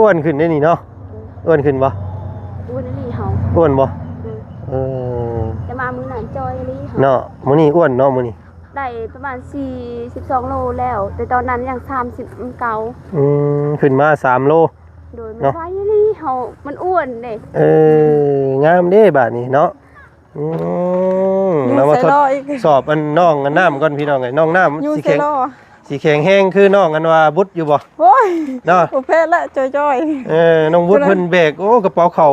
อ้วนขึ้นได้นี่เนาะอ้วนขึ้นบ่อ้วนนี่เฮาอ้วนบ่จะมามื้อนั้นจอยนี่เนาะมื้อนี้อ้วนเนาะมื้อนี้ได้ประมาณ42โลแล้วแต่ตอนนั้นยัง30เก่าขึ้นมา3โลโดยมันไว้นี่เฮามันอ้วนเด้งามเด้บาดนี้เนาะเรามาทดสอบอันน้องอันน้ำก่อนพี่น้องไงน้องน้ำสีแข็งสีแข็งแห้งคือน้องอันว่าบุดอยู่บ่โอ้ยเนาะโอเพชรละจ้อยน้องบุดเพิ่นเบรกโอ้กระเป๋าเข่า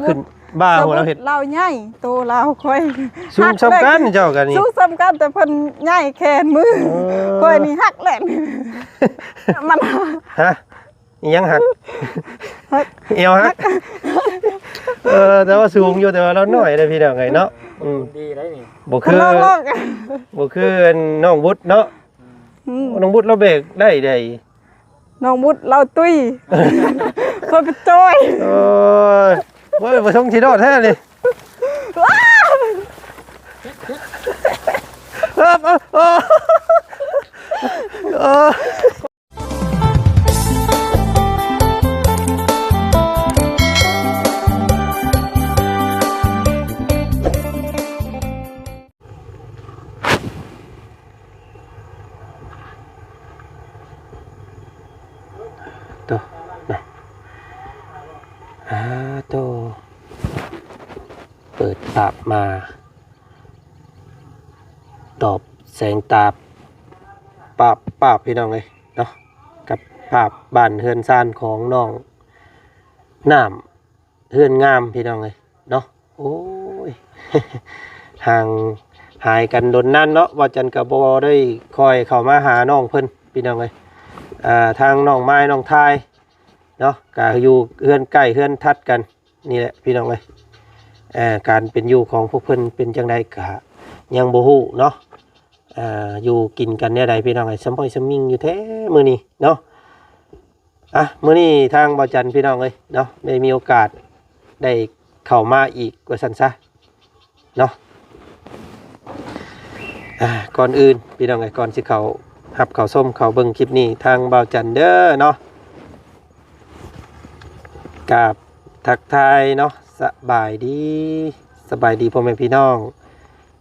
ขึ้นบ้าหัวเราเห็ดเราใหญ่โตเราค่อยสูงสำคัญเจ้ากันนี่สูงสำคัญแต่เพิ่นใหญ่แขนมือค่อยนี่หักแหลนมันฮะยังหักเอวหักแต่ว่าสูงอยู่แต่ว่าเราหน่อยเลยพี่น้องไงเนาะดีได้นี่บ่คือน้องบุดเนาะน้องบุดเราเบรกได้น้องบุดเราตุ้ยคนเป็นจ้อยโอ้ยเว้ยมาส่งที่รอดแท้เลยตัวนะตัวเปิดปากมาตอบแสงตาปาบพี่น้องเลยเนาะกับภาพบ้านเฮือนซ่านของน้องน้ำเฮือนงามพี่น้องเลยเนาะโอ้ย ห่างหายกันโดนนั่นเนาะว่าจันกับบได้คอยเข้ามาหาน้องเพิ่นพี่น้องเลยทางน้องไม้น้องทายเนาะก็อยู่เฮือนใกล้เฮือนทัดกันนี่แหละพี่น้องเลยการเป็นอยู่ของพวกเพิ่นเป็นจังไดกะยังบ่ฮู้เนาะอยู่กินกันเนี่ยใดพี่น้องไอ้สมพอยสมิงอยู่แท้มื้อนี้เนาะมื้อนี้ทางบ่จันพี่น้องเอ้ยเนาะได้มีโอกาสได้เข้ามาอีกว่าซั่นซะเนาะก่อนอื่นพี่น้องเอ้ยก่อนสิเข้ารับเข้าชมเข้าเบิ่งคลิปนี้ทางบ่จันเด้อเนาะกับทักทายเนาะสบายดีพ่อแม่พี่น้อง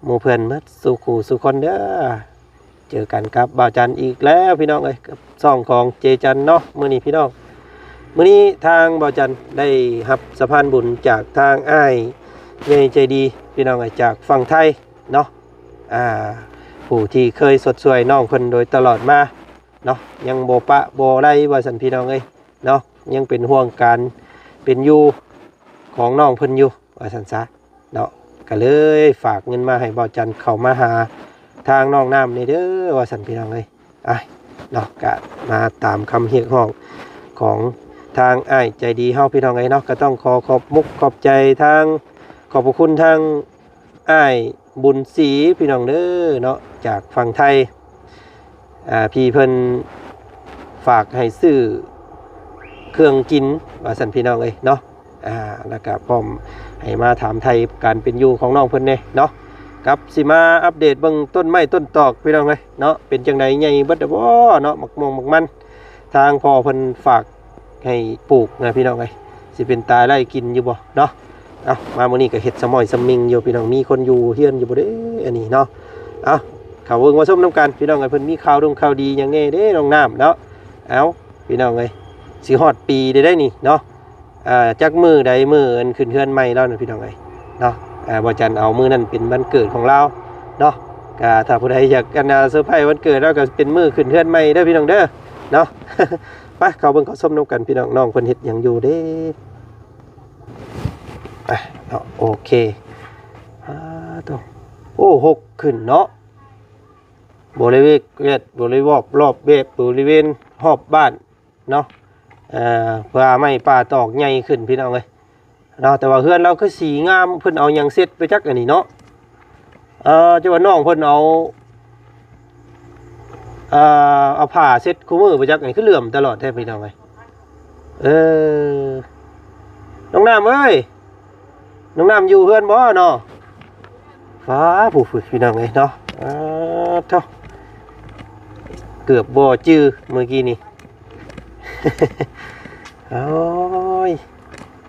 หมู่เพื่อนมัดสู่ขู่สู่คนเด้อเจอกันครับบ่าวจันอีกแล้วพี่น้องเอ้ยกับซ่องของเจจันเนาะมื้อนี้พี่น้องมื้อนี้ทางบ่าวจันได้รับสะพานบุญจากทางอ้ายใหญ่ใจดีพี่น้องเอ้ยจากฝั่งไทยเนาะผู้ที่เคยสดสวยน้องเพิ่นโดยตลอดมาเนาะยังบ่ปะบ่ได้ว่าซั่นพี่น้องเอ้ยเนาะยังเป็นห่วงการเป็นอยู่ของน้องเพิ่นอยู่ว่าซั่นซะเนาะก็เลยฝากเงินมาให้บ่าวจันเข้ามาหาทางน้องน้ำนี่เด้อว่าซั่นพี่น้องเอ้ยเนาะก็มาตามคำเรียกร้องของทางอ้ายใจดีเฮาพี่น้องเอ้ยเนาะก็ต้องขอบมุกขอบใจทางขอบพระคุณทางอ้ายบุญศรีพี่น้องเด้อเนาะจากฝั่งไทยพี่เพิ่นฝากให้ซื้อเครื่องกินว่าซั่นพี่น้องเอ้ยเนาะแล้วก็พร้อมให้มาถามไทยการเป็นอยู่ของน้องเพิ่นเนาะกับสิมาอัปเดตเบิ่งต้นไม้ต้นตอกพี่น้องเอ้ยเนาะเป็นจังได๋ใหญ่เบิดบ่เนาะหมักม่วงหมักมันทางพ่อเพิ่นฝากให้ปลูกนะพี่น้องเอ้ยสิเป็นตายไร่กินอยู่บ่เนาะมามื้อนี้ก็เฮ็ดสมอยสมิงอยู่พี่น้องมีคนอยู่เฮียนอยู่บ่เด้อันนี้เนาะเข้าเบิ่งมาชมนํกันพี่น้องเอ้ยเพิ่นมีข่าวดีหยังแน่เด้น้องน้ำเนาะพี่น้องเอ้ยสิฮอดปีได้นี่เนาะจักมือใดมืออันขึ้นเฮือนใหม่แล้วนะพี่น้องเอ้ยเนาะบ่จันเอามือนั้นเป็นวันเกิดของเราเนาะก็ถ้าผู้ใดอยากกันเซอร์ไพรส์วันเกิดแล้วก็เป็นมือขึ้นเฮือนใหม่เด้อพี่น้องเด้อเนาะ ไปเข้าเบิ่งเข้าชมนํกันพี่น้องเพิ่นเฮ็ดหยังอยู่เด้โอเคตัวโอ้6ขึ้นเนาะบริเวณรอบเว็บบริเวณรอบบ้านเนาะเพื่อไม่ป่าตอกใหญ่ขึ้นพี่น้องเลยเนาะแต่ว่าเฮือนเราคือสีงามเพิ่นเอาหยังเสร็จไปจักอันนี้เนาะจะว่าน้องเพิ่นเอาผ้าเสร็จคู่มือไปจักอันนี้คือเหลื่อมตลอดแท้พี่น้องเลยน้องน้ำเอ้ยน้องน้ำอยู่เฮือนบ่เนาะฟ้าผู้ฝึกพี่น้องเลยเนาะเท่าเกือบบ่จื้อเมื่อกี้นี่ โอ้ย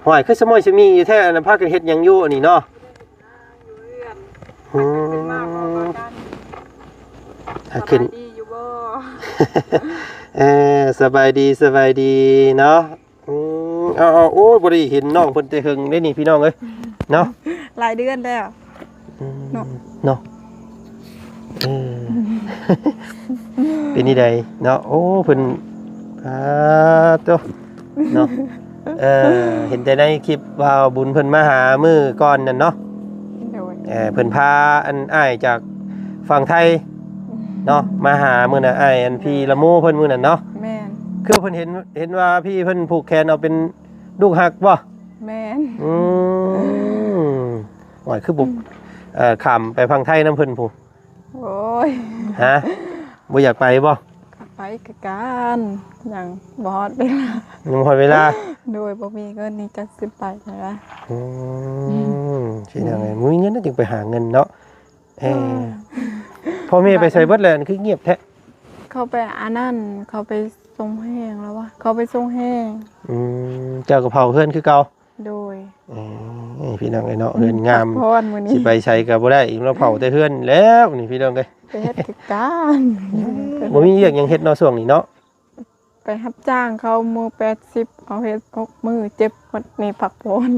หอยคือสมอยสมีอยู่แท้อันนั้นพากันเฮ็ดหยังอยู่อันนี้เนาะอืมถ้าขึ้น ดีอยู่บ่ สบายดีเนาะเอาโอ้ยบ่ได้เห็นน้องเพิ่นแต่หึงได้นี่พี่น้องเอ้ยเนาะ หลายเดือนแล้ว เนาะ เนาะเป็นนี่ใดเนาะโอ้เพิ่นโตเนาะเห็นแต่ในคลิปว่าบุญเพิ่นมาหามื้อก่อนนั่นเนาะ โดย เพิ่นพาอันอ้ายจากฝั่งไทยเนาะมาหามื้อน่ะอ้ายอันพี่ละโมเพิ่นมื้อนั้นเนาะ แม่น คือเพิ่นเห็นว่าพี่เพิ่นผูกแขนเอาเป็นลูกหักบ่ แม่น หอยคือบุขำไปพังไทยน้ำเพิ่นผู้ โอ้ย ฮะบ่อยากไปบ่ ไปกับกันอย่างบอสเวลา ยังพอเวลา โดยบ่มีเงินนี่จะสิไปนะ สิยังไงมีเงินน่ะจึงไปหาเงินเนาะพ่อแม่ไปใส่เบิดแล้วคือเงียบแท้ เขาไปอันนั้นเขาไปทรงแห้งแล้ววะเขาไปทรงแห้ง เจ้ากระเพราเพื่อนคือเก่า โดย พี่น้องไอ้เนาะเฮือนงาม พักผ่อนมื้อ สิ นี้ ไปใช้ก็บ่ได้อีกเราเผาแต่เฮือนแล้วนี่พี่น้องเอ้ย ไปเฮ็ดกิจการ บ่มีเวียกหยังเฮ็ดเนาะช่วงนี้เนาะ ไปรับจ้างเขามือ80เอาเฮ็ด6มื้อเจ็บหมดนี่พักผ่อน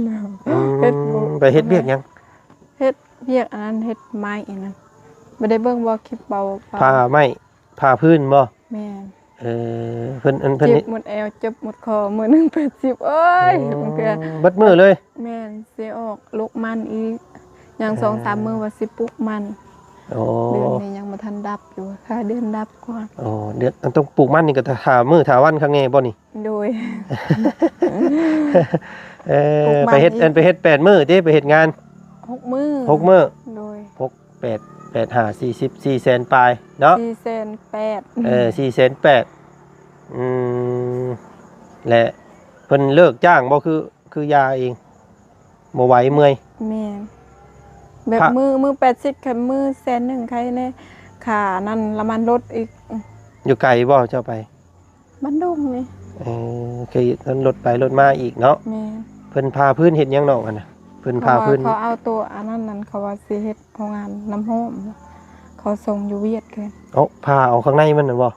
เฮ็ดบ่ ไปเฮ็ดเวียกหยัง เฮ็ดเวียกอันนั้นเฮ็ดไม้อันนั้นบ่ได้เบิ่งบ่คลิปเบา ผ้าไหมผ้าพื้นบ่ แม่น เพิ่น เจ็บหมดแอวเจ็บหมดคอมือหนึง80เอ้ยมันก็ เบิดมือเลย แม่นสิออกลูกมันอีกยัง 2-3 มื้อว่าสิปลุกมัน โอ้ เดือนนี้ยังบ่ทันดับอยู่ค่ะเดือนดับก่อน โอ้เดือนอันต้องปลูกมันนี่ก็ถามือถาวันข้างแน่บ่นี่ โดย ปลูกมัน ไปเฮ็ด อีก อันไปเฮ็ด8มื้อติไปเฮ็ดงาน 6 มื้อ 6มื้อ โดย 6 8 8 5 40 4แสนปลายเนาะ 4,800,000 4แสน8และเพิ่นเลิกจ้างบ่คือยาเองบ่ไหวเมื่อย แม่นแบบ ค่ะ มือ80ค่ะมือ100,000ใครแน่ค่านั่นละมันลดอีก อยู่ไกลบ่เจ้าไป บ้านดุงนี่ เคยรถไปรถมาอีกเนาะ แม่น เพิ่นพาพื้นเฮ็ดหยังน้องอันน่ะเพิ่นพาพื้น เขาเอาตัวอันนั้นเขาว่าสิเฮ็ดโรงงานน้ำหอมเขาส่งอยู่เวียดคือ พาเอาข้างในมันน่ะบ่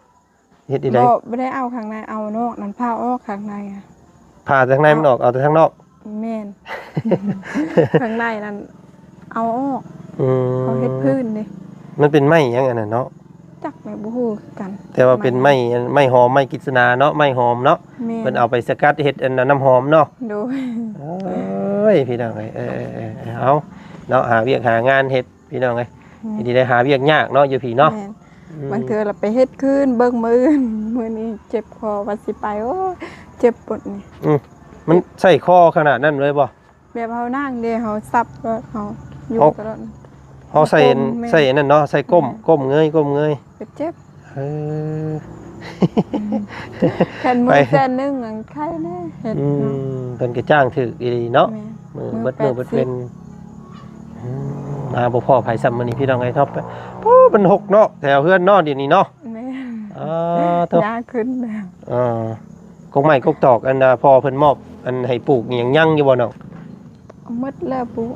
เฮ็ดอีได บ่ได้เอาข้างในเอานอกนั่นผ้าออกข้างในอ่ะ พาจากในมันออกเอาแต่ข้างนอก แม่น ข้างในนั่นเอาออก อืม เขาเฮ็ดพื้นดิ มันเป็นไม้หยังอันน่ะเนาะ จักแม่บ่ฮู้คือกัน แต่ว่าเป็นไม้หอมไม้กฤษณาเนาะไม้หอมเนาะ แม่ เพิ่นเอาไปสกัดเฮ็ดอันนั้นน้ำหอมเนาะ โดย โอ้ยพี่น้องเอ้ยเอาเนาะหาเวียกหางานเฮ็ดพี่น้องเอ้ยสิได้หาเวียกยากเนาะอยู่พี่เนาะ แม่นบางเทื่อเราไปเฮ็ดคืนเบิ่งมื้ออื่นมื้อนี้เจ็บคอว่าสิไปโอ้ยเจ็บปวดนี่ มันใส่คอขนาดนั้นเลยบ่ แบบเฮานั่งเด้เฮาซับก็เฮาอยู่ตลอด เฮาใส่อันนั้นเนาะใส่ก้มเงยก็เจ็บ เออ แค่มื ไป อแค่นึงอันไข้แน่เฮ็ดเนาะ เพิ่นก็จ้างถึกอีหลีเนาะ แม่ มือเบิดเป็นมาบ่พอไผซ้ำมื้อนี้พี่น้องไอ้ท็อปโอ้มันหกเนาะแถวเฮือนเนาะเดี๋ยวนี้เนาะ แม่ เท่าย าขึ้นแล้ว กกไม้กกตอกอันพอเพิ่นมอบอันให้ปลูกนี่ยังยั่งอยู่บ่เนาะ เอาหมดแล้วปุ๊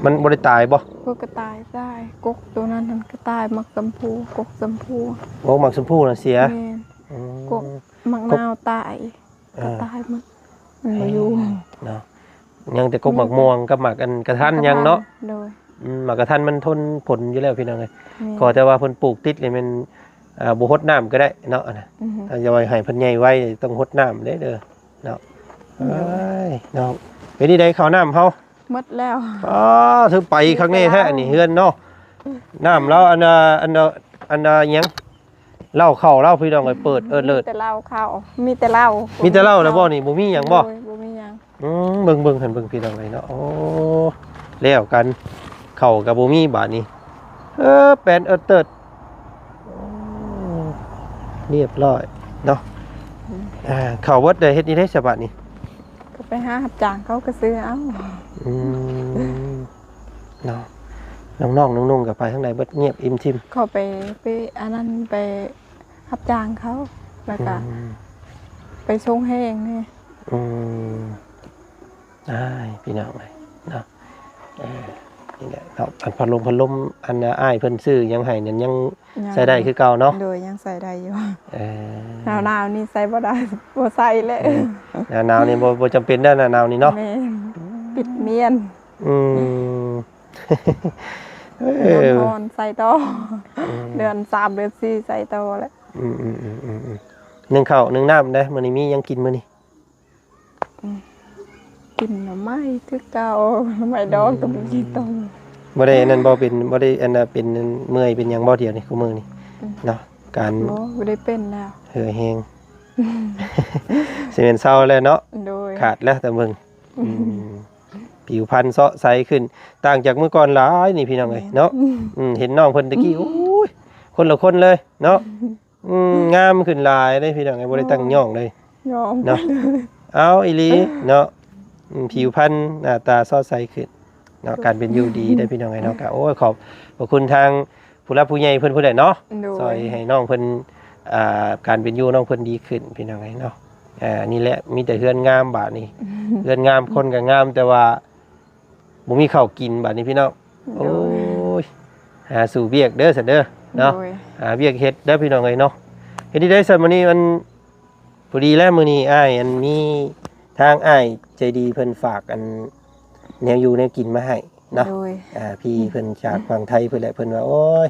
มันบ่ได้ตายบ่ พวกกระต่ายได้กกตัวนั้นมันกระต่ายมักสมพูกกสมพู บ่มักชมพู่น่ะเสีย แม่กกมักนาวตายกระต่ายมันบ่อยู่ เนาะยังแต่กกหมักม่วงกับหมักอันกระทันยังเนาะ โดย หมักกระทันมันทนผลอยู่แล้วพี่น้องเอ้ย แม่ ขอแต่ว่าเพิ่นปลูกติดเลยมันบ่รดน้ำก็ได้เนาะนะ อือฮึ ถ้าจะไว้ให้เพิ่นใหญ่ไว้ต้องรดน้ำเด้เด้อเนาะเอ้ยเนาะเป็นนี่ได้ข้าวน้ำเฮา หมดแล้ว ถึงไปข้างในแท้อันนี้เฮือนเนาะน้ำแล้วอันหยังเหล้าเข้าเหล้าพี่น้องเอ้ยเปิดเลิศ มีแต่เหล้าข้าวมีแต่เหล้า มีแต่เหล้าแล้วบ่นี่บ่มีหยังบ่ โดยบ่มีหยัง เบิ่งหันเบิ่งพี่น้องเอ้ยเนาะโอ้แล้วกันเข้ากับบ่มีบาดนี้แปนเติดเรียบร้อยเนาะเข้าวัดได้เฮ็ดนี่ได้ฉบับนี้ ก็ไปหารับจ้างเขาก็ซื้อเอา เนาะน้องๆนุ่งๆกับไปข้างในเบิดเงียบอิ่มทิม เขาไปอันนั้นไปรับจ้างเขาแล้วก็ ไปชงแห้งนี่ ได้พี่น้องเลยเนาะนี่แหละเนาะอันพัดลมอันอ้ายเพิ่นซื้อยังให้นั่นยังใช้ได้คือเก่าเนาะ โดยยังใส่ได้อยู่ ห หนาวๆนี่ใส่บ่ได้บ่ใส่เลย นาวนี่บ่จำเป็นได้อหนาวนี่เนาะ แม่ปิดเมียน เดือนร้อนใส่ต่อเดือน3เดือน4ใส่ต่อแล้ว นึ่งข้าวนึ่งน้ำได้มื้อนี้มียังกินมื้อนี้ กินหน่อไม้คือเก่าหน่อไม้ดองกับกินต้ม บ่ได้อันนั้นบ่ได้อันน่ะเป็นเมื่อยเป็นหยังบ่เดียวนี่คือมื้อนี้เนาะการ บ่ได้เป็นแล้ว เหือแห้งสิเป็นเศร้าแล้วเนาะ โดย ขาดแล้วแต่เบิ่งผิวพรรณเซาะใสขึ้นต่างจากเมื่อก่อนหลายนี่พี่น้องเอ้ยเนาะเห็นน้องเพิ่นตะกี้โอ้ยคนละคนเลยเนาะงามขึ้นหลายเด้พี่น้องเอ้ยบ่ได้ตั้งย่องเลย ยอม เนาะเอาอีหลีเนาะผิวพรรณหน้าตาเซาะใสขึ้นเนาะการเป็นอยู่ดีได้พี่น้องเอ้ยเนาะก็โอ้ยขอบคุณทางผู้รับผู้ใหญ่เพิ่นผู้ใดเนาะซอยให้น้องเพิ่นการเป็นอยู่น้องเพิ่นดีขึ้นพี่น้องเอ้ยเนาะนี่แหละมีแต่เฮือนงามบาดนี้เฮือนงามคนก็งามแต่ว่าบ่มีข้าวกินบาดนี้พี่น้องโอ้ยหาสู่เวียกเด้อซั่นเด้อเนาะหาเวียกเฮ็ดเด้อพี่น้องเอ้ยเนาะเฮ็ดได้ซั่นมื้อนี้มันพอดีแล้วมื้อนี้อ้ายอันมีทางอ้ายใจดีเพิ่นฝากอันแนวอยู่แนวกินมาให้เนาะพี่เพิ่นจากฝั่งไทยเพิ่นแหละเพิ่นว่าโอ้ย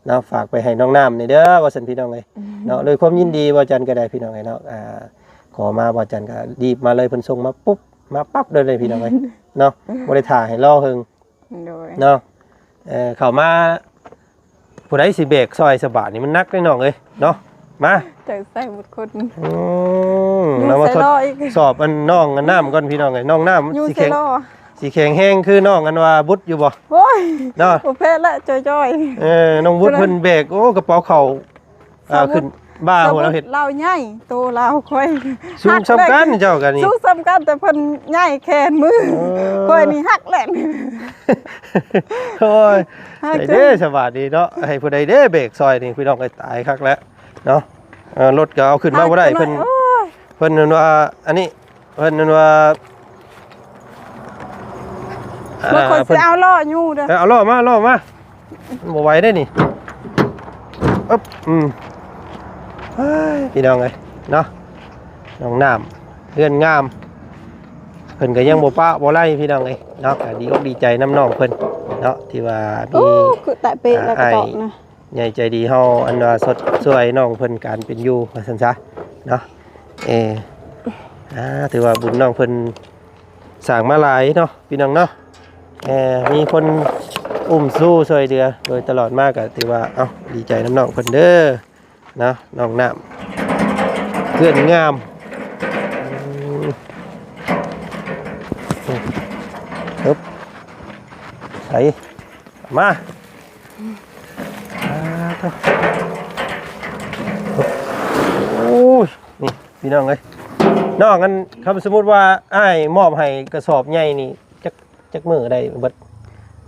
เนาะฝากไปให้น้องน้ำนี่เด้อว่าซั่นพี่น้องเอ้ยเนาะโดยความยินดีบ่จันก็ได้พี่น้องเอ้ยเนาะขอมาบ่จันก็รีบมาเลยเพิ่นส่งมาปุ๊บมาปั๊บเลยพี่น้องเอ้ยเนาะบ่ได้ท่าให้รอเฮิงเนาะเข้ามาผู้ใดสิเบรกซอยสบายนี่มันนักได้น้องเอ้ยเนาะมาใจใส่หมดคนเรามาทดสอบอันน้องอันน้ำก่อนพี่น้องเอ้ยน้องน้ำสิแข็งแห้งคือน้องอันว่าบุดอยู่บ่โอ้ยเนาะบ่เพชรละจ้อยน้องบุดเพิ่นเบรกโอ้กระเป๋าเข่าขึ้นบ้าหัวเราเฮ็ดเราใหญ่โตเราค่อย สูงสำคัญเจ้ากันนี่สูงสำคัญแต่เพิ่นใหญ่แขนมือค่อยนี่หักแหลกโอ้ยได้เด้สวัสดีเนาะให้ผู้ใดเด้เบรกซอยนี่พี่น้องก็ตายคักแล้วเนาะรถก็เอาขึ้นมาบ่ได้เพิ่นนั่นว่าอันนี้เพิ่นนั่นว่าบ่ค่อยสิเอาล้ออยู่เด้อเอาล้อมาบ่ไหวได้นี่อึ๊บพี่น้องเอ้ยเนาะน้องน้ำเลื่อนงามเพิ่นก็ยังบ่ปะบ่ไล่พี่น้องเอ้ยเนาะก็ดีอกดีใจน้ำน้องเพิ่นเนาะที่ว่ามีคือแต่เป๊ะแล้วก็ตอกนะใหญ่ใจดีเฮาอันว่าสดสวยน้องเพิ่นการเป็นอยู่ว่าซั่นซะเนาะถือว่าบุญน้องเพิ่นสร้างมาหลายเนาะพี่น้องเนาะมีคนอุ้มสู้ช่วยเหลือโดยตลอดมากก็ถือว่าเอ้าดีใจน้ำน้องเพิ่นเด้อนะน้องน้ำเพื่อนงามปึ๊บใส่มาโอ้ยนี่พี่น้องเอ้ยน้องกันคำสมมุติว่าอ้ายมอบให้กระสอบใหญ่นี่จักมือได้เบิด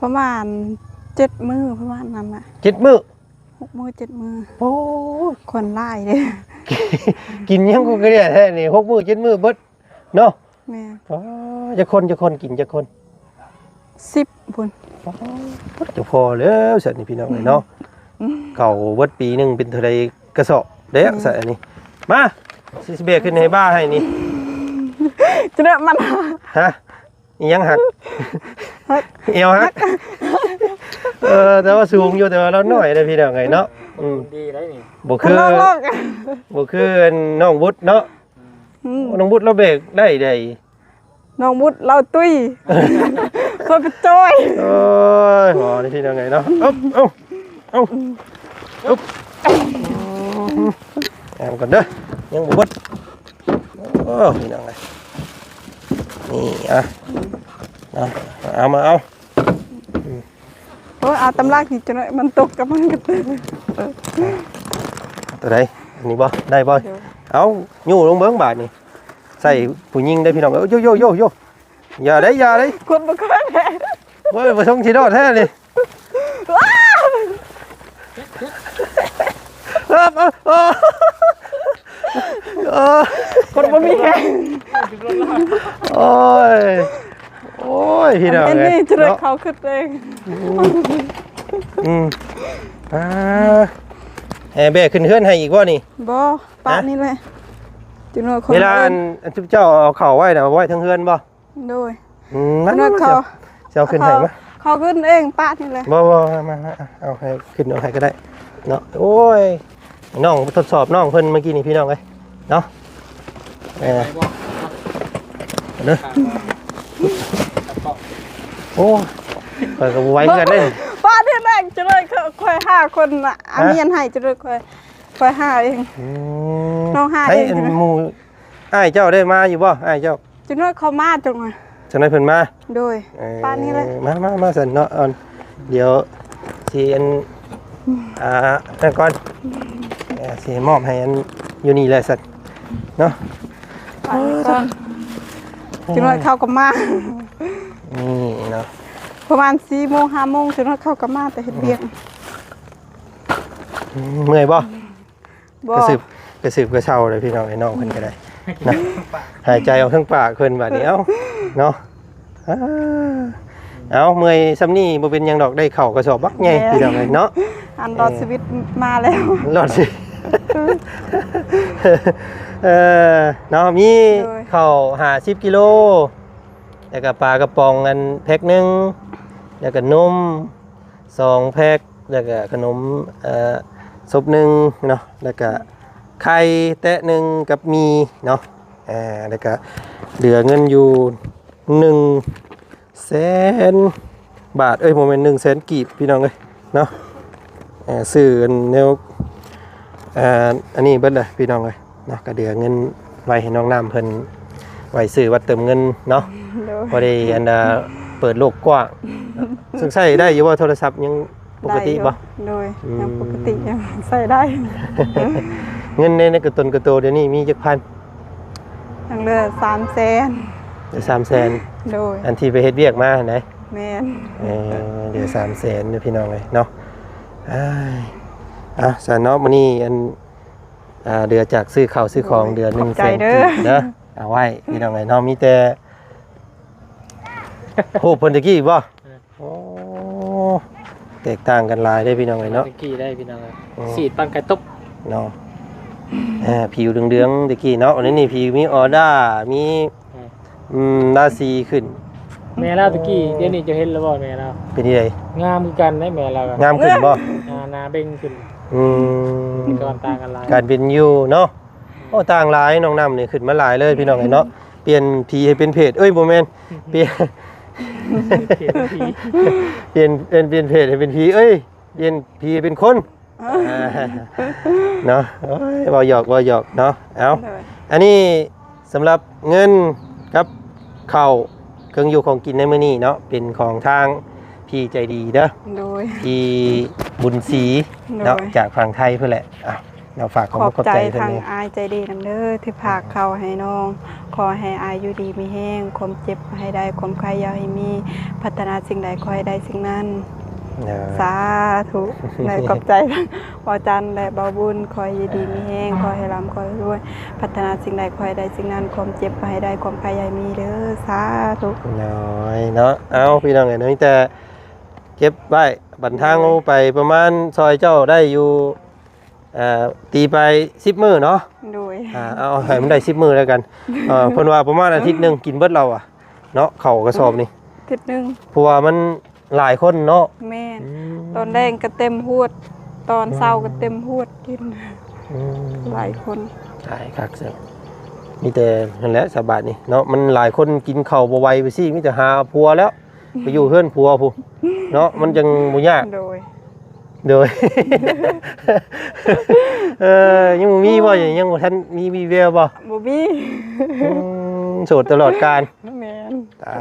ประมาณ7 มื้อประมาณนั้นน่ะ7 มื้อ6 มื้อ7 มื้อโอ้คนหลายเด้ กินยังกูก็เนี่ยแท้นี่6 มื้อ7 มื้อเบิดเนาะแม่จะคนกินจะคน10พุ่นจะพอแล้วสัตว์นี่พี่น้องเนาะเก่าเบิดปีนึงเป็นเท่าใดกระสอบเด้อสัตว์นี่มาสิเบรกขึ้นให้บ้าให้นี่จะได้มันฮะยังหักเอวหักแต่ว่าสูงอยู่แต่ว่าเราหน่อยเลยพี่น้องไงเนาะดีได้นี่บ่คือน้องบุตรเนาะน้องบุตรเราเบรกได้น้องบุตรเราตุ้ยคนกระจอยโอ้ยหอนี่พี่น้องไงเนาะเอาแอมก่อนเด้อยังบุตรโอ้พี่น้องไงนี่เอามาเอาเอาตำรากี่จนมันตกกับมันกันตัวไหนอันนี้บ่ได้บ่เอายู่ลงเบิ้งบาทนี่ใส่ผู้หญิงได้พี่น้องโยอย่าได้คนบ่ค่อยแพ้เว้ยบ่ต้องสิรอดแท้นี่ คนบ่มีแฮง โอ้ยโอ้ยพี่น้อง อัน เอ้ นี้ ย จะได้ เนาะ เขาขึ้นเอง อืมแห่เบขึ้นเฮือนให้อีกบ่นี่ บ่ป้านี่แหละจุนว่าคน เวลาอันทุกเจ้าเอาเข่าไว้น่ะเอาไว้ทั้งเฮือนบ่ โดย นั่ จุนว่าเขา เจ้าขึ้นให้บ่ เขาขึ้นเองป้านี่แหละ บ่มาเอาให้ขึ้นเอาให้ก็ได้เนาะโอ้ยน้องทดสอบน้องเพิ่นเมื่อกี้นี่พี่น้องเอ้ยเนาะเด้อโอ้เปิดกับไว้กันเด้ ป้านี่แหละจะได้ค่อย5คนน่ะอันนี้ให้จะได้ค่อย5เอง น้องหาเอง ไอ้หมู่อ้ายเจ้าได้มาอยู่บ่อ้ายเจ้า จุนว่าเขามาจังไง จังได๋เพิ่นมา โดยป้านี่แหละ มาสั่นเนาะเอาเดี๋ยวสิอันนั่นก่อนสิมอบให้อันอยู่นี่แหละสั่นเนาะ จุนว่าเขาก็มา นี่เนาะ ประมาณ4 โมง 5 โมงจุนว่าเขาก็มาแต่เฮ็ดเวียก เมื่อยบ่ บ่ กระสืบกระเช้าเลยพี่น้องไอ้น้องเพิ่นก็ได้นะหายใจออกทั้งปากเพิ่นบัดนี้เอ้าเนาะเอาเมื่อยซ้ำนี่บ่เป็นหยังดอกได้เข้ากระสอบบักใหญ่พี่น้องเอ้ยเนาะ อันรอดชีวิตมาแล้ว รอดสิ เนาะมีข้าว50กิโลแล้วก็ปลากระป๋องอันแพ็คนึงแล้วก็นม2แพ็คแล้วก็ขนมซบนึงเนาะแล้วก็ไข่แตะนึงกับมีเนาะแล้วก็เหลือเงินอยู่100,000 บาทโมเมนต์100,000 กีบพี่น้องเอ้ยเนาะซื้อแนวอันนี้เบิดเลยพี่น้องเลยเนาะก็เดือเงินไว้ให้น้องน้ำเพิ่นไว้ซื้อวัดเติมเงินเนาะพอได้อันเปิดโลกกว้างซึ่งใช้ได้อยู่ว่าโทรศัพท์ยังปกติบ่ โดยยังปกติยังใส่ได้ เงินในกระตุนกระโตเดี๋ยวนี้มีจักพัน ยังเหลือ300,000 เดี๋ยว300,000 โดย อันที่ไปเฮ็ดเวียกมาไหน แม่น เดี๋ยว300,000เนี่ยพี่น้องเลยเนาะสารเนาะมื้อนี้อันเดือจากซื้อข้าวซื้อของเดือน100,000เด้อเอาไว้พี่น้องเลยเนาะมีแต่โหเพิ่นตะกี้บ่โอ้แตกต่างกันหลายได้พี่น้องเลยเนาะ ตะกี้ได้พี่น้องสีดปันไก่ตบ เนาะผิวเหลืองๆตะกี้เนาะอันนี้นี่ผิวมีออร่ามีราศีขึ้น แม่เราตะกี้เดี๋ยวนี้จะเห็นแล้วบ่แม่เรา เป็นที่ใด งามคือกันได้แม่เรา งามขึ้นบ่ หนาเบ่งขึ้น ก่อนต่างกันหลาย การเป็นอยู่เนาะโอ้ต่างหลายน้องน้ำนี่ขึ้นมาหลายเลยพี่น้องเนาะเปลี่ยนผีให้เป็นเพจบ่แม่นเปลี่ยนเปลี่ยนเพจให้เป็นผีเปลี่ยนผีให้เป็นคนเนาะบ่หยอกเนาะเอาอันนี้สำหรับเงินกับข้าวเครื่องอยู่ของกินในมื้อนี้เนาะเป็นของทางพี่ใจดีเด้อ โดย พี่บุญศรีเนาะจากฝั่งไทยเพื่อแหละเราฝากของ ขอบ ขอบ ใจ ใจเพิ่น ทาง นี่ อายใจดีนำเด้อที่พากเขาให้น้องขอให้อายอยู่ดีมีแห้งความเจ็บให้ได้ความใครอยากให้มีพัฒนาสิ่งใดขอให้ได้สิ่งนั้นสาธุในขอบใจบอจันและบอบุญขอให้ดีมีแห้งขอให้ร่ำขอให้รวยพัฒนาสิ่งใดขอให้ได้สิ่งนั้นความเจ็บให้ได้ความใครอยากมีเด้อสาธุ น้อยเนาะเอาพี่น้องเอ้ยแต่เก็บไว้บันทางไปประมาณซอยเจ้าได้อยู่ตีไป10 มื้อเนาะ โดย เอาให้มันได้10 มื้อแล้วกันเพิ่นว่าประมาณอาทิตย์นึงกินเบิดเราเนาะเข้ากระสอบนี่ ทิศนึง เพราะว่ามันหลายคนเนาะ แม่นตอนแดงก็เต็มหวดตอนเช้าก็เต็มหวดกินหลายคน หลายคักเสียมีแต่นั่นแหละสบายนี่เนาะมันหลายคนกินข้าวบ่ไหวไปสิมีแต่หาผัวแล้วไปอยู่เฮือนผัวผู้เนาะมันจังบ่ยาก โดย ยังบ่มีบ่ยังบ่ทันมีแววบ่ บ่มี โสดตลอดกาล แม่น ตาย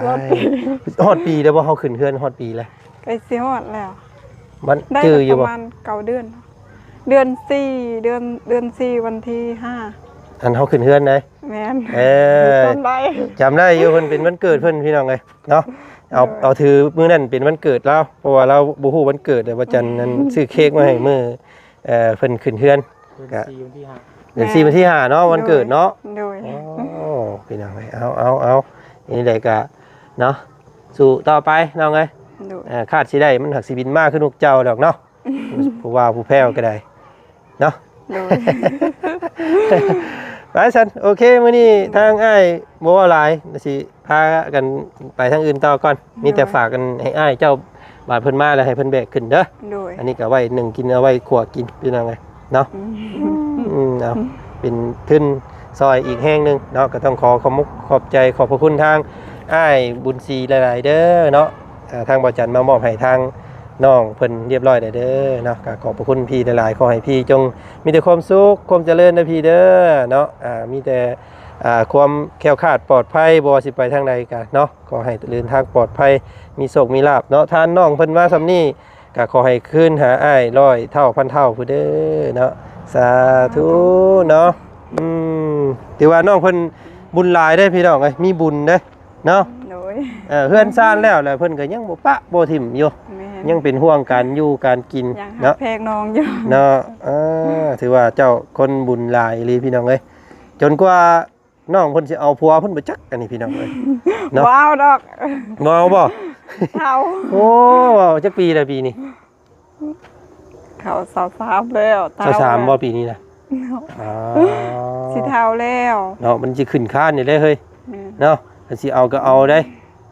ฮอดปีแล้วบ่เฮาขึ้นเฮือนฮอดปีแล้ว ไปสิฮอดแล้ว มัน ได้ จื้ออ ป ยู่ ระ บ่ มาณ9 เดือน เดือน4เดือน4วันที่5 อันเฮาขึ้นเฮือนได้ แม่น ต ต้นใบ จำได้อยู่เพิ่นเป็นวันเกิดเพิ่นพี่น้องเอ้ยเนาะเอาถือมื้อนั้นเป็นวันเกิดเราเพราะว่าเราบ่ฮู้วันเกิดแต่ว่าจันนั้นซื้อเค้กมาให้มื้อเพิ่นขึ้นเฮือน 4วันที่ เดือน4วันที่5เนาะวันเกิดเนาะ โดย โอ้พี่น้องเอ้ยเอานี่แหละก็เนาะสู่ต่อไปน้องเอ้ย โดย คาดสิได้มันหักสิบินมากขึ้นนกเจ้าดอกเนาะ ผู้ว่าผู้แพ้วก็ได้เนาะ โดย ไปสันโอเคมื้อนี้ทางอ้ายบ่ว่าหลายสิพากันไปทางอื่นต่อก่อนมีแต่ฝากกันให้อ้ายเจ้าบาดเพิ่นมาแล้วให้เพิ่นแบกขึ้นเด้อ โดย อันนี้ก็ไว้หนึ่งกินเอาไว้ขัวกินพี่น้องเอ้ยเนาะเอาเป็นทุนซอยอีกแห้งหนึงเนาะก็ต้องขอมุกขอบใจขอบพระคุณทางอ้ายบุญศรีหลายๆเด้อเนาะทางบ่จันมามอบให้ทางน้องเพิ่นเรียบร้อยแล้วเด้อเนาะก็ขอบพระคุณพี่หลายๆขอให้พี่จงมีแต่ความสุขความเจริญนะพี่เด้อเนาะมีแต่ความแคล้วคลาดปลอดภัยบ่ว่าสิไปทางใดก็เนาะขอให้เดินทางปลอดภัยมีโชคมีลาภเนาะทานน้องเพิ่นมาซำนี้ก็ขอให้คืนหาอ้าย100เท่าพันเท่าผู้เด้อเนาะสาธุเนาะถือว่าน้องเพิ่นบุญหลายได้อพี่น้องเอ้ยมีบุญเด้อเนาะ โดย เฮือนซ่านแล้วเพิ่นก็ยังบ่ปะบ่ถิ่มอยู่ แม่น ยังเป็นห่วงการอยู่การกิน ยังหัก เนาะ แพงน้องอยู่ เนาะถือว่าเจ้าคนบุญหลายอีหลีพี่น้องเอ้ยจนกว่าน้องเพิ่นสิเอาผัวเพิ่นบ่จักอันนี้พี่น้องเอ้ย เนาะ ว้าวดอก บ่เอาบ่ เท่า โอ้จักปีละปีนี้ เขา23แล้วเท่า 23บ่ปีนี้นะอ๋อ สิเท่าแล้ว เนาะมันสิขึ้นค้านนี่เลยเฮ้ย แม่น เนาะถ้าสิเอาก็เอาได้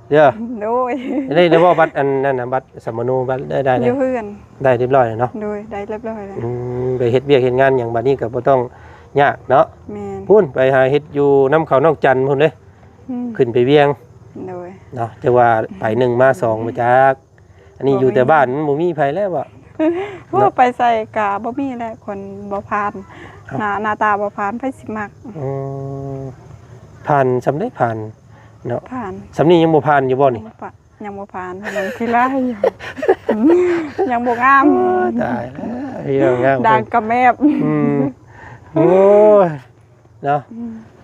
เด้อ โดย ได้แล้วบ่บัตรอันนั้นน่ะบัตรสมโนบัตรได้ อ แล้ ยู่ ว เพื่อน ได้เรียบร้อยแล้วเนาะ โดยได้เรียบร้อยแล้ว ไปเฮ็ดเวียกเฮ็ดงานอย่างบัดนี้ก็บ่ต้องยากเนาะ แม่น พุ่นไปหาเฮ็ดอยู่น้ำเขาน้องจันพุ่นเด้ อืม ขึ้นไปเวียง โดย เนาะแต่ว่าไป1มา2มาจักอันนี้อยู่แต่บ้านมันบ่มีไผแล้วบ่ ว่าไปใส่กาบ่มีแหละคนบ่ผ่านหน้าตาบ่ผ่านไผสิมัก อืมผ่านสำได้ผ่านเนาะ ผ่าน สำนี้ยังบ่ผ่านอยู่บ่นี่ ยังบ่ผ่านยังขี้ร้ายอยู่ ยังบ่งาม ตายแล้วพี่น้องงาม ด่างกระแมบ โอ้ยเนาะ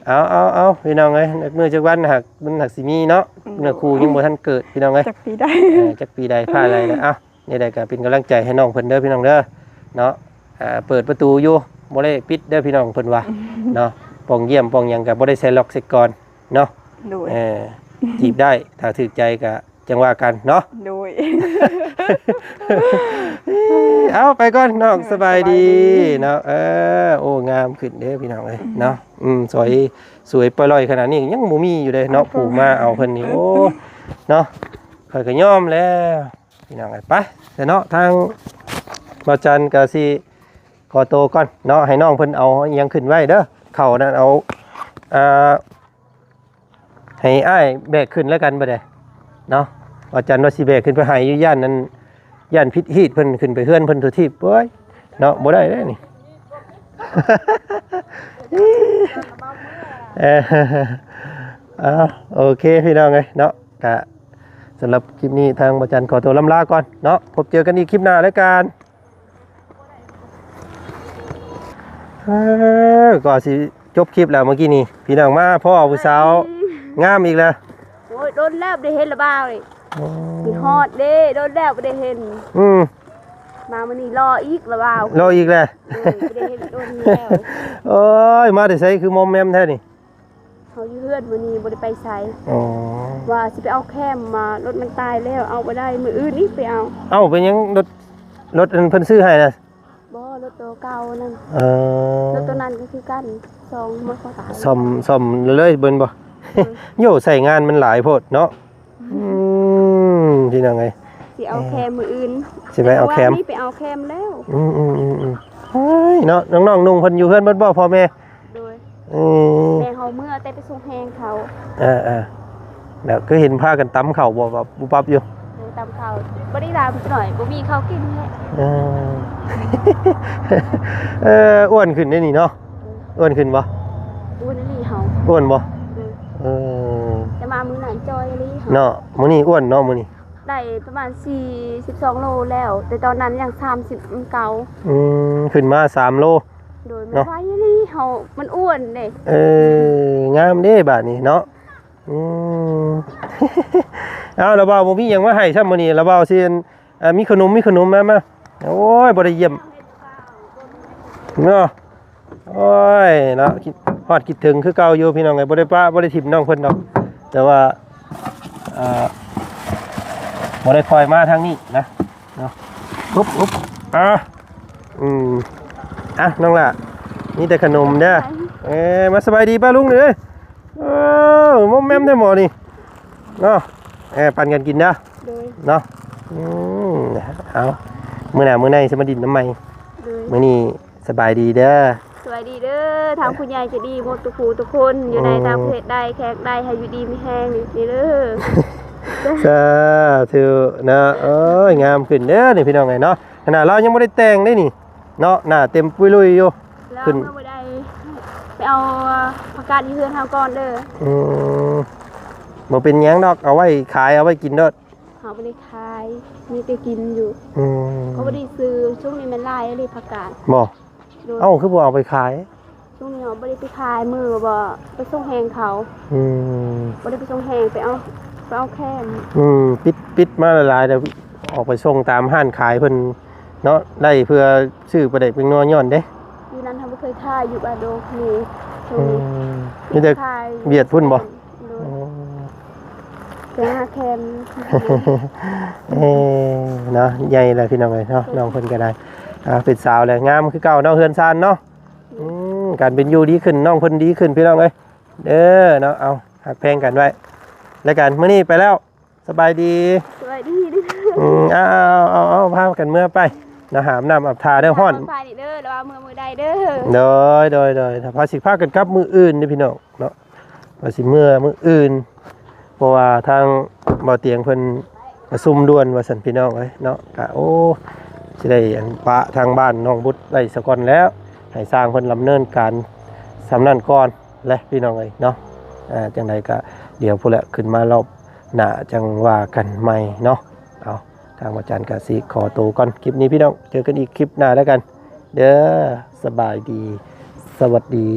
เอาพี่น้องเอ้ยมื้อจักวันหักมันหักสิมีเนาะเนื้อคู่ยังบ่ทันเกิดพี่น้องเอ้ย จักปีได้ จักปีใดพลาดอะไรนะอ้าวนี่ใดก็เป็นกำลังใจให้น้องเพิ่นเด้อพี่น้องเด้อเนาะเปิดประตูอยู่บ่ได้ปิดเด้อพี่น้องเพิ่นว่าเนาะป้องเยี่ยมป้องหยังก็บ่ได้ใส่ล็อกใส่ก่อนเนาะ โดย จีบได้ถ้าถูกใจก็จังว่ากันเนาะ โดย เอาไปก่อนน้องสบายดีเนาะโอ้งามขึ้นเด้อพี่น้องเอ้ยเนาะสวยปล่อยขนาดนี้ยังบ่มีอยู่เลยเนาะผู้มาเอาเพิ่นนี่โอ้เนาะข่อยก็ยอมแล้วพี่น้องเอ้ยไปแต่เนาะทางบ่จันก็สิขอโตวก่อนเนาะให้น้องเพิ่นเอาอิหยังขึ้นไว้เด้อเข้านั่นเอาให้อ้ายแบกขึ้นแล้วกันบ่ได้เนาะบ่จันว่าสิแบกขึ้นไปให้อยู่ย่านนั้นย่านพิษฮีดเพิ่นขึ้นไปเฮือนเพิ่นทุทีบโอ้ยเนาะบ่ได้เด้นี่ โอเคพี่น้องเอ้ยเนาะกะสำหรับคลิปนี้ทางบ่จันขอตัวลำลาก่อนเนาะพบเจอกันอีกคลิปหน้าแล้วกันก็สิจบคลิปแล้วเมื่อกี้นี่พี่น้องมาพ่อผู้สาวงามอีกแล้ว โอ้ยโดนแล้วบ่ได้เห็นละบ่าวนี่มีฮอดเด้โดนแล้วบ่ได้เห็น มามื้อนี้รออีกละบ่าว รออีกแล้ว บ่ได้เห็นโดนแล้ว โอ้ยมาแต่ไสคือมอมแมมแท้นี่ เขาอยู่เฮือนมื้อนี้บ่ได้ไปไส อ๋อ ว่าสิไปเอาแคมมารถมันตายแล้วเอาบ่ได้มื้ออื่นอีกไปเอา เอ้าเป็นหยังรถอันเพิ่นซื้อให้น่ะ บ่รถตัวเก่านั่น รถตัวนั้นก็คือกัน2มื้อเขาตาย ซ่อมเลยเบิ่นบ่ โยใส่งานมันหลายโพดเนาะพี่น้องไง สิเอาแคมมื้ออื่น สิไปเอาแคม แต่ว่านี่ไปเอาแคมแล้ว เฮ้ยเนาะน้องๆนุ่งเพิ่นอยู่เฮือนเบิดบ่พ่อแม่ โดย อืม แม่เฮาเมื่อแต่ไปส่งแฮงเขา แล้วก็เห็นพากันตำข้าวบ่แบบปุ๊บปั๊บอยู่ เลยตามเขาบ่ได้ลามหน่อยบ่มีข้าวกินแหละ อ้วนขึ้นได้นี่เนาะอ้วนขึ้นบ่ อู้นั่นนี่เฮา อ้วนบ่ เออจะมามื้อนั้นจอยลีเฮา เนาะมื้อนี้อ้วนเนาะมื้อนี้ ได้ประมาณ42โลแล้ว แต่ตอนนั้นยัง30เก่า ขึ้นมา3โล โดยไม่ไหวลีเฮามันอ้วนเด้ งามเด้บาดนี้เนาะเอาละบ่าวบ่มีหยังมาให้ซ้ํมื้อนี้ละบ่าวสิมีขนมมาโอ้ยบ่ได้เยี่ยมเนาะ โอ้ยเนาะฮอดคิดถึงคือเก่าอยู่พี่น้องไงบ่ได้ป้าบ่ได้ถิ่มน้องเพิ่นดอกแต่ว่าบ่ได้คอยมาทางนี้นะเนาะอุ๊บน้องล่ะนี่แต่ขนมเด้อมาสบายดีป้าลุงเด้อมอมแม่มได้หมอนี่เนาะปั่นกันกินเด้อ โดย เนาะเอามื้อหน้ามื้อในสิมาดินน้ำใหม่ โดย มื้อนี้สบายดีเด้อ สวัสดีเด้อทางคุณยายจะดีหมดทุกคนอยู่ในต่างประเทศได้แขกได้ให้อยู่ดีมีแห้งนี่เด้อ สาธุนะงามขึ้นเด้อนี่พี่น้องไงเนาะขนาดเรายังไม่ได้แต่งได้นี่เนาะหน้าเต็มปุยลุยอยู่ แล้ว ขึ้น เมื่อใดไปเอาผักกาดที่เฮือนเฮาก่อนเด้อ บ่เป็นหยังดอกเอาไว้ขายเอาไว้กินเด้อ เฮาบ่ได้ขายมีแต่กินอยู่ เขาบ่ได้ซื้อช่วงนี้มันหลายเลยผักกาด บ่ โดย เอ้าคือบ่เอาไปขาย ช่วงนี้เขาบ่ได้ไปขายมือบ่ไปส่งแหงเขา บ่ได้ไปส่งแหงไปเอาแค่ม ปิดมาหลายๆเดี๋ยวออกไปส่งตามห้านขายเพิ่นเนาะได้เพื่อซื้อประเด็กเป็นนัวย้อนเด้ อยู่นั้นทำบ่เคยขายอยู่บาโดนี่ช่วงนี้ มีแต่ ขาย เบียดพุ่นบ่ โดยแต่หาแคม เนาะใหญ่เลยพี่น้องเลยเนาะน้องเพิ่นก็ได้เป็นสาวเลยงามคือเก่าเนาะเฮือนซานเนาะการเป็นอยู่ดีขึ้นน้องเพิ่นดีขึ้นพี่น้องเอ้ยเด้อเนาะเอาหักแพงกันไว้แล้วกันมื้อนี้ไปแล้วสบายดี สวัสดีเด้อ เอาพากันเมื่อไปนะหามน้ำอาบทาเด้อฮ้อน ไปนี่เด้อแล้วว่ามือใดเด้อ โดยถ้าพาสิพากันกลับมื้ออื่นนี่พี่น้องเนาะพาสิมื้ออื่นเพราะว่าทางบ่อเตียงเพิ่นประชุมด่วนว่าซั่นพี่น้องเอ้ยเนาะก็โอ้สิได้อันปะทางบ้านน้องบุตรได้ซะก่อนแล้วให้สร้างเพิ่นดำเนินการสำนั้นก่อนและพี่น้องเอ้ยเนาะจังไดก็เดี๋ยวพุ่นแหละขึ้นมารอบหน้าจังว่ากันใหม่เนาะเอาทางอาจารย์ก็สิขอตัวก่อนคลิปนี้พี่น้องเจอกันอีกคลิปหน้าแล้วกันเด้อสบายดีสวัสดี